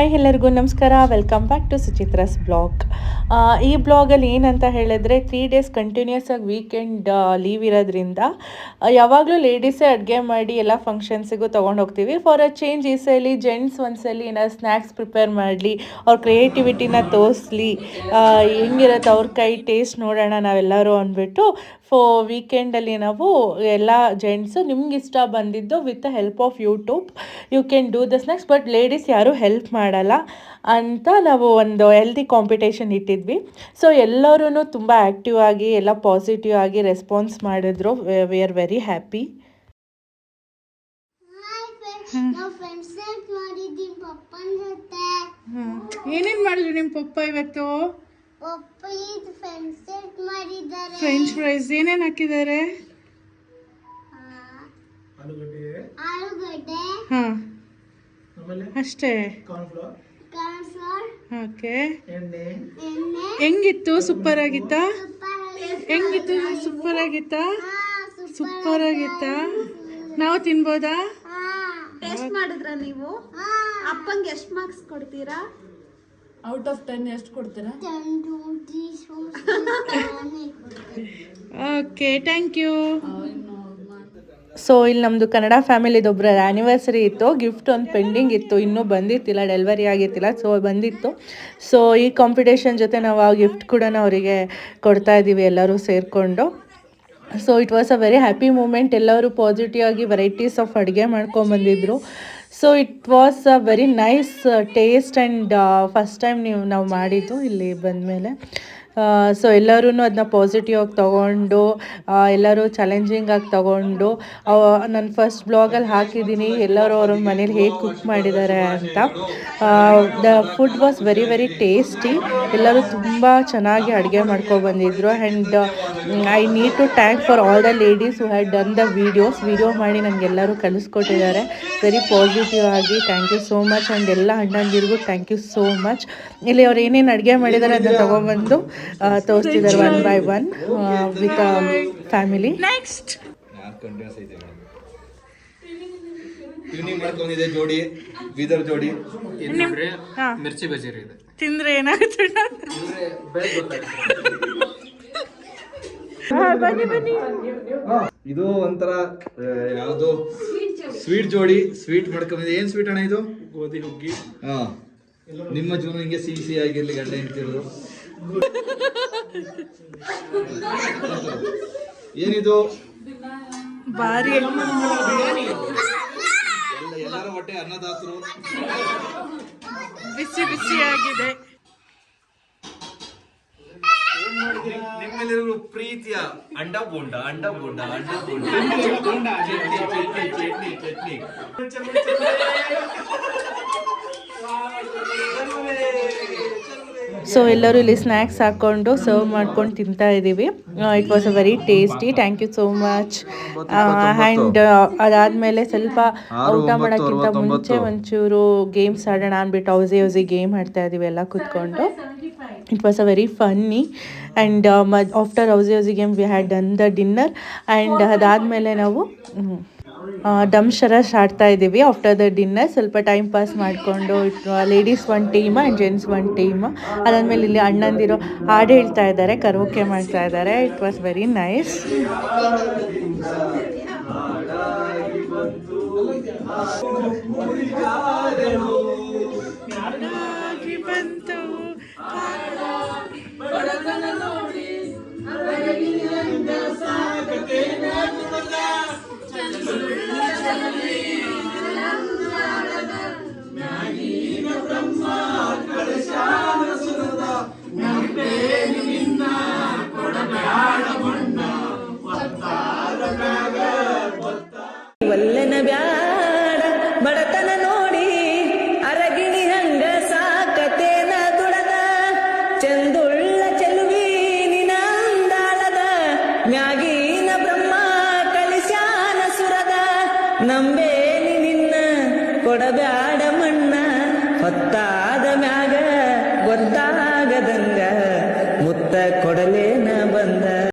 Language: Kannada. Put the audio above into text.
ಹಾಯ್ ಎಲ್ಲರಿಗೂ ನಮಸ್ಕಾರ. Welcome back to Suchitra's blog. ಈ ಬ್ಲಾಗಲ್ಲಿ ಏನಂತ ಹೇಳಿದ್ರೆ 3 days ಕಂಟಿನ್ಯೂಸ್ ಆಗಿ ವೀಕೆಂಡ್ ಲೀವ್ ಇರೋದ್ರಿಂದ ಯಾವಾಗಲೂ ಲೇಡೀಸೇ ಅಡುಗೆ ಮಾಡಿ ಎಲ್ಲ ಫಂಕ್ಷನ್ಸಿಗೂ ತೊಗೊಂಡು ಹೋಗ್ತೀವಿ. ಫಾರ್ ಅ ಚೇಂಜ್ ಈ ಸಲ ಜೆಂಟ್ಸ್ ಒಂದ್ಸಲಿ ಏನಾದ್ರು ಸ್ನ್ಯಾಕ್ಸ್ ಪ್ರಿಪೇರ್ ಮಾಡಲಿ, ಅವ್ರ ಕ್ರಿಯೇಟಿವಿಟಿನ ತೋರಿಸ್ಲಿ, ಹೆಂಗಿರುತ್ತೆ ಅವ್ರ ಕೈ ಟೇಸ್ಟ್ ನೋಡೋಣ ನಾವೆಲ್ಲರೂ ಅಂದ್ಬಿಟ್ಟು ವೀಕೆಂಡಲ್ಲಿ ನಾವು ಎಲ್ಲ ಜೆಂಟ್ಸು ನಿಮ್ಗೆ ಇಷ್ಟ ಬಂದಿದ್ದು with the help of YouTube you can do the snacks, but ladies ಯಾರೂ ಹೆಲ್ಪ್ ಮಾಡಲ್ಲ ಅಂತ ನಾವು ಒಂದು ಹೆಲ್ದಿ ಕಾಂಪಿಟೇಷನ್ ಇಟ್ಟಿದ್ವಿ. ಸೊ ಎಲ್ಲರೂ ತುಂಬ ಆ್ಯಕ್ಟಿವ್ ಆಗಿ ಎಲ್ಲ ಪಾಸಿಟಿವ್ ಆಗಿ ರೆಸ್ಪಾನ್ಸ್ ಮಾಡಿದ್ರು. We are very happy. ಏನೇನು ಮಾಡಿದ್ರು ನಿಮ್ಮ ಪಪ್ಪ ಇವತ್ತು? ಫ್ರೆಂಚ್ ಫ್ರೈಸ್ ಏನೇನು ಹಾಕಿದ್ದಾರೆ? ಹಾಂ ಅಷ್ಟೇ. ಓಕೆ, ಹೆಂಗಿತ್ತು? ಸೂಪರ್ ಆಗಿತ್ತಾ? ಹೆಂಗಿತ್ತು? ಸೂಪರ್ ಆಗಿತ್ತಾ? ಸೂಪರ್ ಆಗಿತ್ತಾ? ನಾವು ತಿನ್ಬೋದಾ? ಟೇಸ್ಟ್ ಮಾಡಿದ್ರ ನೀವು? ಅಪ್ಪಂಗೆ ಎಷ್ಟು ಮಾರ್ಕ್ಸ್ ಕೊಡ್ತೀರಾ? ಔಟ್ ಆಫ್ 10 ಎಷ್ಟು ಕೊಡ್ತೀರಾ? Okay, thank you. ಸೊ ಇಲ್ಲಿ ನಮ್ಮದು ಕನ್ನಡ ಫ್ಯಾಮಿಲಿದೊಬ್ಬರ ಆ್ಯನಿವರ್ಸರಿ ಇತ್ತು. ಗಿಫ್ಟ್ ಒಂದು ಪೆಂಡಿಂಗ್ ಇತ್ತು, ಇನ್ನೂ ಬಂದಿತ್ತಿಲ್ಲ, ಡೆಲಿವರಿ ಆಗಿತ್ತಿಲ್ಲ. ಸೊ ಬಂದಿತ್ತು. ಸೊ ಈ ಕಾಂಪಿಟೇಷನ್ ಜೊತೆ ನಾವು ಆ ಗಿಫ್ಟ್ ಕೂಡ ಅವರಿಗೆ ಕೊಡ್ತಾ ಇದ್ದೀವಿ ಎಲ್ಲರೂ ಸೇರಿಕೊಂಡು. So it was a very happy moment. ಎಲ್ಲರೂ ಪಾಸಿಟಿವ್ ಆಗಿ ವೆರೈಟೀಸ್ ಆಫ್ ಅಡುಗೆ ಮಾಡ್ಕೊಂಬಂದಿದ್ರು. So it was a very nice taste and first time ನಾವು ಮಾಡಿದ್ದು ಇಲ್ಲಿ ಬಂದಮೇಲೆ. ಸೊ ಎಲ್ಲರೂ ಅದನ್ನ ಪಾಸಿಟಿವ್ ಆಗಿ ತೊಗೊಂಡು ಎಲ್ಲರೂ ಚಾಲೆಂಜಿಂಗ್ ಆಗಿ ತೊಗೊಂಡು, ನಾನು ಫಸ್ಟ್ ಬ್ಲಾಗಲ್ಲಿ ಹಾಕಿದ್ದೀನಿ ಎಲ್ಲರೂ ಅವ್ರ ಮನೇಲಿ ಹೇಗೆ ಕುಕ್ ಮಾಡಿದ್ದಾರೆ ಅಂತ. The food was very very tasty. ಎಲ್ಲರೂ ತುಂಬ ಚೆನ್ನಾಗಿ ಅಡುಗೆ ಮಾಡ್ಕೊಬಂದಿದ್ರು. And I need to thank for all the ladies who had done the video ಮಾಡಿ ನನಗೆಲ್ಲರೂ ಕಲಿಸ್ಕೊಟ್ಟಿದ್ದಾರೆ ವೆರಿ ಪಾಸಿಟಿವ್ ಆಗಿ. Thank you so much. And ಎಲ್ಲ ಅಣ್ಣಂದಿರಿಗೂ ಥ್ಯಾಂಕ್ ಯು ಸೋ ಮಚ್. ಇಲ್ಲಿ ಅವ್ರು ಏನೇನು ಅಡುಗೆ ಮಾಡಿದ್ದಾರೆ ಅದನ್ನ ತೊಗೊಂಬಂದು ತೋರಿಸ್ತಿದ್ದಾರೆ one by one with family. Next tuning ಮಾಡ್ಕೊಂಡಿದೆ ಜೋಡಿ, ಬೀದರ್ ಜೋಡಿ. ಮಿರ್ಚಿ ಬಜ್ಜಿ ಇದೆ, ತಿಂದ್ರೆ ಏನಾಗುತ್ತೆ? ಬನ್ನಿ. ಇದು ಒಂಥರ ಯಾವ್ದು ಸ್ವೀಟ್ ಜೋಡಿ, ಸ್ವೀಟ್ ಮಾಡ್ಕೊಂಡಿದೆ. ಏನ್ ಸ್ವೀಟ್ ಅಣ್ಣ ಇದು? ಗೋಧಿ ಹುಗ್ಗಿ. ಹಾ, ನಿಮ್ಮ ಜೀವನ ಹಿಂಗೆ ಸಿಹಿ ಆಗಿರ್ಲಿ, ಗಂಡ ಹೆಂಡ್ತಿರೋದು. ಏನಿದು? ಭಾರಿ ಎಲ್ಲರ ಹೊಟ್ಟೆ ಅನ್ನದಾತರು. ಬಿಸಿ ಬಿಸಿ ಆಗಿದೆ. ನಿಮ್ಮಲ್ಲಿರುವ ಪ್ರೀತಿಯ ಅಂಡ ಬೋಂಡ. ಸೊ ಎಲ್ಲರೂ ಇಲ್ಲಿ ಸ್ನ್ಯಾಕ್ಸ್ ಹಾಕ್ಕೊಂಡು ಸರ್ವ್ ಮಾಡ್ಕೊಂಡು ತಿಂತಾ ಇದ್ದೀವಿ. It was a very tasty. Thank you so much. And ಅದಾದಮೇಲೆ ಸ್ವಲ್ಪ ಊಟ ಮಾಡೋಕ್ಕಿಂತ ಮುಂಚೆ ಒಂಚೂರು ಗೇಮ್ಸ್ ಆಡೋಣ ಅಂದ್ಬಿಟ್ಟು ಹೌಸಿ ಗೇಮ್ ಆಡ್ತಾ ಇದ್ದೀವಿ ಎಲ್ಲ ಕೂತ್ಕೊಂಡು. It was a very funny. And after housie game we had done the dinner. And ಅದಾದಮೇಲೆ ನಾವು ಡಮ್ ಶರಶ್ ಆಡ್ತಾ ಇದ್ದೀವಿ ಆಫ್ಟರ್ ದ ಡಿನ್ನರ್. ಸ್ವಲ್ಪ ಟೈಮ್ ಪಾಸ್ ಮಾಡಿಕೊಂಡು ಲೇಡೀಸ್ ಒಂದು ಟೀಮ್ ಆ್ಯಂಡ್ ಜೆಂಟ್ಸ್ ಒಂದು ಟೀಮ್. ಅದಾದಮೇಲೆ ಇಲ್ಲಿ ಅಣ್ಣಂದಿರು ಹಾಡು ಹೇಳ್ತಾ ಇದ್ದಾರೆ, ಕರೋಕೆ ಮಾಡ್ತಾ ಇದ್ದಾರೆ. It was very nice. ವಲ್ಲನ ಬ್ಯಾಡ ಬಡತನ ನೋಡಿ ಅರಗಿಣಿ ಹಂಗ ಸಾಕತೇನ ದುಡದ ಚಂದುಳ್ಳ ಚೆಲುವಿ ನಿನಂದಾಳದ ಮ್ಯಾಗಿನ ಬ್ರಹ್ಮ ಕಳಿಸ್ಯಾನ ಸುರದ ನಂಬೇನಿ ನಿನ್ನ ಕೊಡಬ್ಯಾಡ